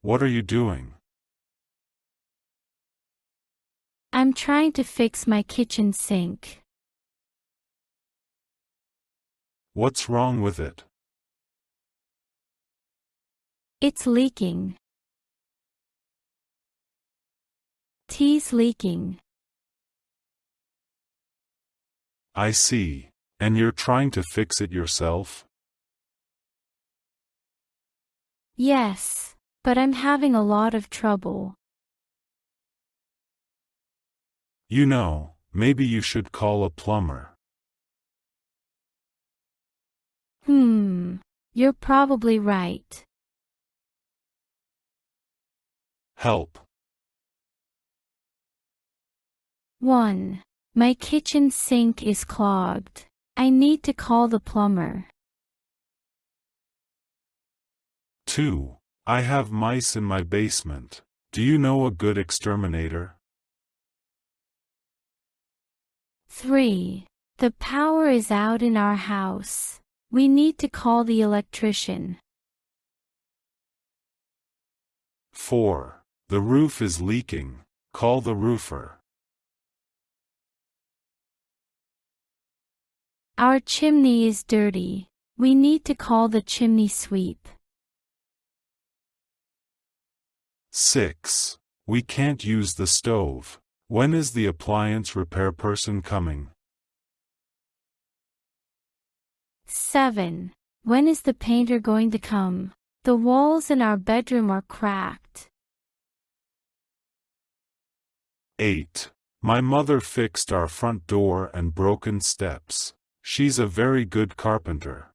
What are you doing? I'm trying to fix my kitchen sink. What's wrong with it? It's leaking. Tea's leaking. I see. And you're trying to fix it yourself? Yes, but I'm having a lot of trouble. You know, maybe you should call a plumber. You're probably right. Help. 1. My kitchen sink is clogged. I need to call the plumber. 2. I have mice in my basement. Do you know a good exterminator? 3. The power is out in our house. We need to call the electrician. 4. The roof is leaking. Call the roofer. Our chimney is dirty. We need to call the chimney sweep. 6. We can't use the stove. When is the appliance repair person coming? 7. When is the painter going to come? The walls in our bedroom are cracked. 8. My mother fixed our front door and broken steps. She's a very good carpenter.